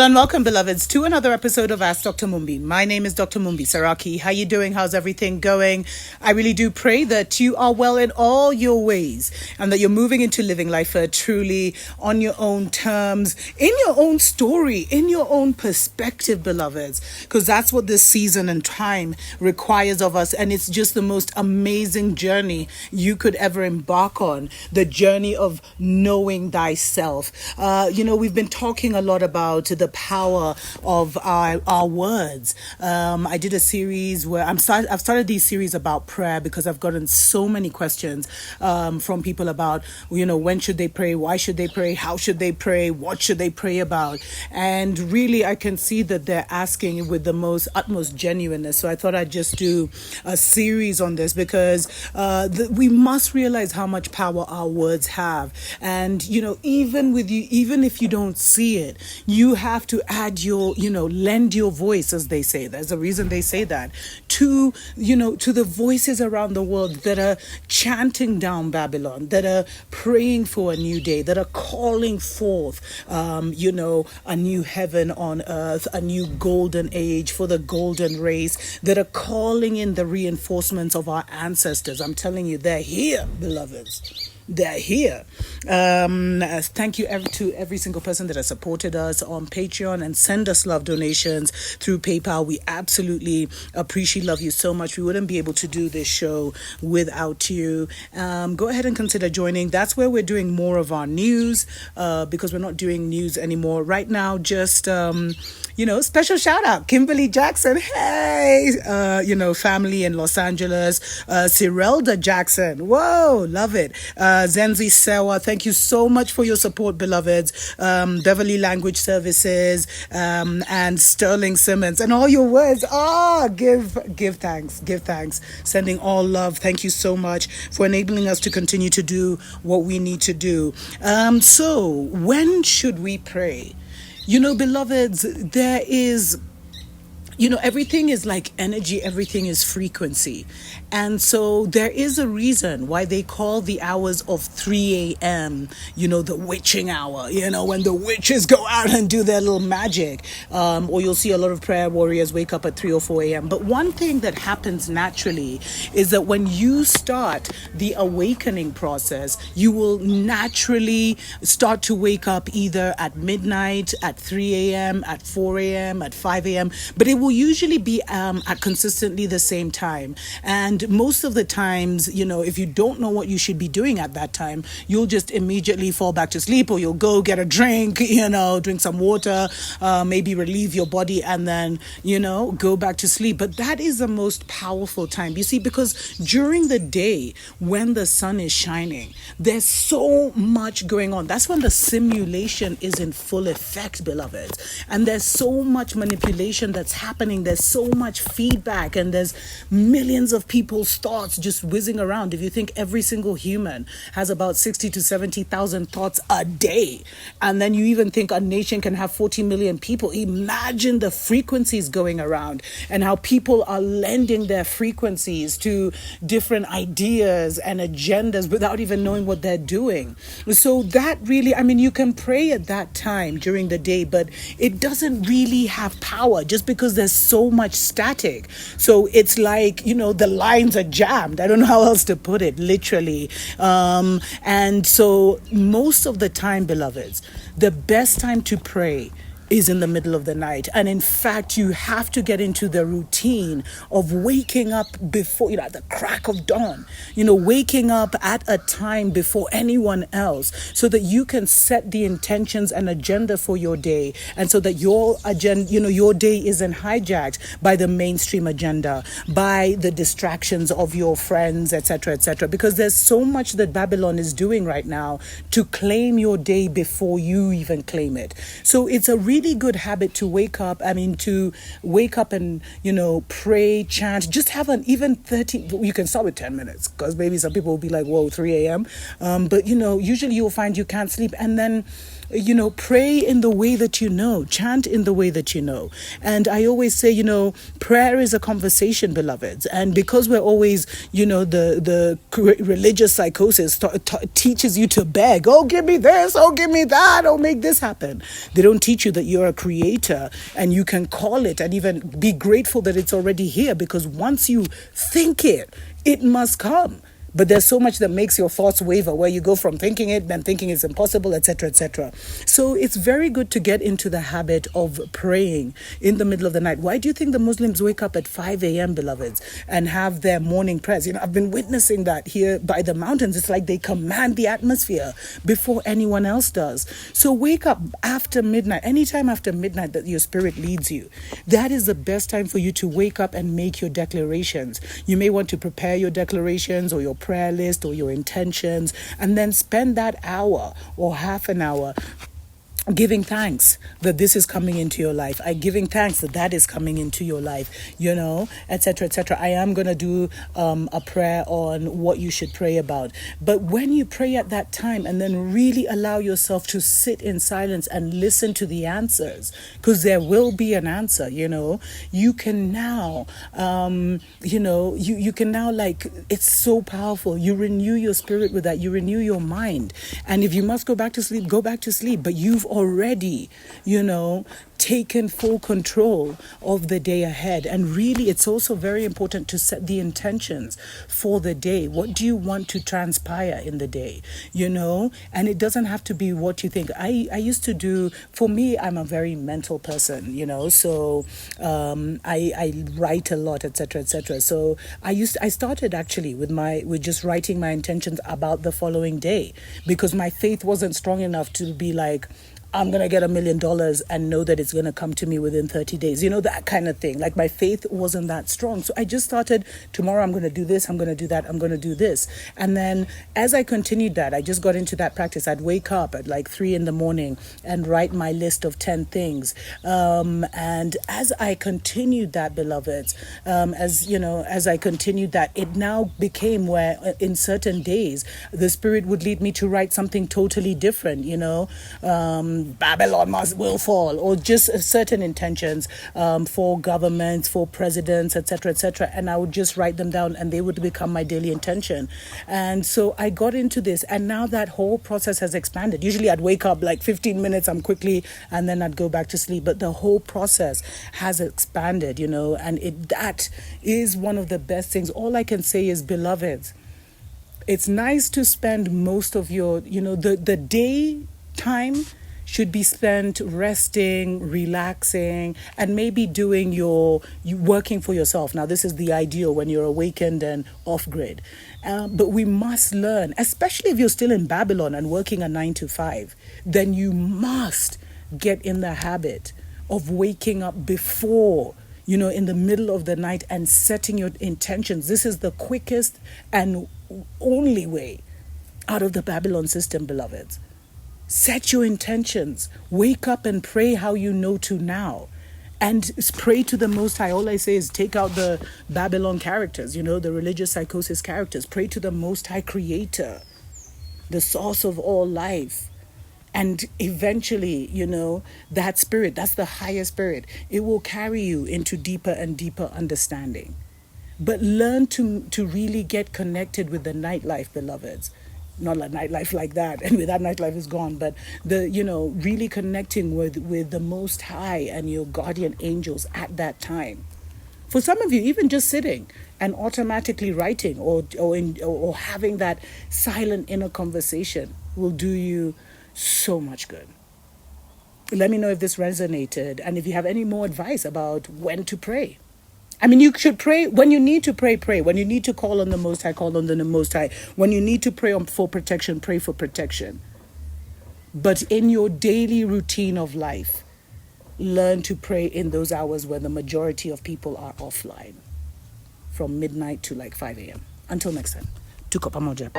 Hello and welcome, beloveds, to another episode of Ask Dr. Mumbi. My name is Dr. Mumbi Saraki. How you doing? How's everything going? I really do pray that you are well in all your ways and that you're moving into living life truly on your own terms, in your own story, in your own perspective, beloveds, because that's what this season and time requires of us. And it's just the most amazing journey you could ever embark on, the journey of knowing thyself. We've been talking a lot about the power of our words. I did a series where I've started these series about prayer because I've gotten so many questions from people about, when should they pray? Why should they pray? How should they pray? What should they pray about? And really, I can see that they're asking with the utmost genuineness. So I thought I'd just do a series on this because we must realize how much power our words have. And, even if you don't see it, you have to add lend your voice, as they say. There's a reason they say that, to the voices around the world that are chanting down Babylon, that are praying for a new day, that are calling forth, a new heaven on earth, a new golden age for the golden race, that are calling in the reinforcements of our ancestors. I'm telling you, they're here, beloveds. They're here. Thank you to every single person that has supported us on Patreon and send us love donations through PayPal. We absolutely love you so much. We wouldn't be able to do this show without you. Go ahead and consider joining. That's where we're doing more of our news because we're not doing news anymore right now. Just special shout out, Kimberly Jackson. Hey, family in Los Angeles. Cirelda Jackson. Whoa, love it. Zenzi Sewa, thank you so much for your support, beloveds. Beverly Language Services, and Sterling Simmons, and all your words. Give thanks. Sending all love. Thank you so much for enabling us to continue to do what we need to do. So when should we pray? Beloveds, there is, everything is like energy, everything is frequency. And so there is a reason why they call the hours of 3 a.m., the witching hour, when the witches go out and do their little magic. Or you'll see a lot of prayer warriors wake up at 3 or 4 a.m. But one thing that happens naturally is that when you start the awakening process, you will naturally start to wake up either at midnight, at 3 a.m., at 4 a.m., at 5 a.m., but it will usually be at consistently the same time. And most of the times, if you don't know what you should be doing at that time, you'll just immediately fall back to sleep, or you'll go get a drink, drink some water, maybe relieve your body, and then, go back to sleep. But that is the most powerful time, you see, because during the day when the sun is shining, there's so much going on. That's when the simulation is in full effect, beloveds. And there's so much manipulation that's happening. There's so much feedback, and there's millions of people's thoughts just whizzing around. If you think every single human has about 60 to 70,000 thoughts a day, and then you even think a nation can have 40 million people, imagine the frequencies going around and how people are lending their frequencies to different ideas and agendas without even knowing what they're doing. So that really, you can pray at that time during the day, but it doesn't really have power just because there's so much static. So it's like, the lines are jammed. I don't know how else to put it, literally. And so most of the time, beloveds, the best time to pray is in the middle of the night. And in fact, you have to get into the routine of waking up before, at the crack of dawn, waking up at a time before anyone else, so that you can set the intentions and agenda for your day. And so that your agenda, your day isn't hijacked by the mainstream agenda, by the distractions of your friends, etc., etc. Because there's so much that Babylon is doing right now to claim your day before you even claim it. So it's a really good habit to wake up and, pray, chant, just have an even 30, you can start with 10 minutes, because maybe some people will be like, whoa, 3 a.m. But, usually you'll find you can't sleep. And then pray in the way that chant in the way that And I always say, prayer is a conversation, beloveds. And because we're always, the religious psychosis teaches you to beg, oh, give me this, oh, give me that, oh, make this happen. They don't teach you that you're a creator, and you can call it and even be grateful that it's already here, because once you think it, it must come. But there's so much that makes your thoughts waver, where you go from thinking it, then thinking it's impossible, etc., etc. So it's very good to get into the habit of praying in the middle of the night. Why do you think the Muslims wake up at 5 a.m., beloveds, and have their morning prayers? I've been witnessing that here by the mountains. It's like they command the atmosphere before anyone else does. So wake up after midnight, anytime after midnight that your spirit leads you. That is the best time for you to wake up and make your declarations. You may want to prepare your declarations or your prayer list or your intentions, and then spend that hour or half an hour giving thanks that this is coming into your life. Giving thanks that that is coming into your life, etc., etc. I am going to do a prayer on what you should pray about. But when you pray at that time and then really allow yourself to sit in silence and listen to the answers, because there will be an answer, you can now, you can now, like, it's so powerful. You renew your spirit with that. You renew your mind. And if you must go back to sleep, go back to sleep. But you've already, taken full control of the day ahead. And really, it's also very important to set the intentions for the day. What do you want to transpire in the day? And it doesn't have to be what you think. I used to do, for me, I'm a very mental person, so I write a lot, etc., etc. So I started actually with just writing my intentions about the following day, because my faith wasn't strong enough to be like, I'm going to get $1 million and know that it's going to come to me within 30 days. That kind of thing. Like, my faith wasn't that strong. So I just started, tomorrow I'm going to do this, I'm going to do that, I'm going to do this. And then as I continued that, I just got into that practice. I'd wake up at like 3 a.m. and write my list of 10 things. And as I continued that, beloveds, as I continued that, it now became where in certain days, the Spirit would lead me to write something totally different, Babylon will fall, or just certain intentions for governments, for presidents, etc., etc. And I would just write them down, and they would become my daily intention. And so I got into this, and now that whole process has expanded. Usually I'd wake up like 15 minutes, and then I'd go back to sleep. But the whole process has expanded, and that is one of the best things. All I can say is, beloveds, it's nice to spend most of your, the day time should be spent resting, relaxing, and maybe doing you working for yourself. Now, this is the ideal when you're awakened and off grid. But we must learn, especially if you're still in Babylon and working a 9 to 5, then you must get in the habit of waking up before, in the middle of the night, and setting your intentions. This is the quickest and only way out of the Babylon system, beloveds. Set your intentions. Wake up and pray how you know to now. And pray to the Most High. All I say is take out the Babylon characters, the religious psychosis characters. Pray to the Most High Creator, the source of all life. And eventually, that spirit, that's the higher spirit, it will carry you into deeper and deeper understanding. But learn to really get connected with the nightlife, beloveds. Not like nightlife like that, and with that nightlife is gone, but really connecting with the Most High and your guardian angels at that time. For some of you, even just sitting and automatically writing or having that silent inner conversation will do you so much good. Let me know if this resonated, and if you have any more advice about when to pray. I mean, you should pray when you need to pray. When you need to call on the Most High, call on the Most High. When you need to pray for protection, pray for protection. But in your daily routine of life, learn to pray in those hours where the majority of people are offline, from midnight to like 5 a.m. Until next time. Tuko pamoja.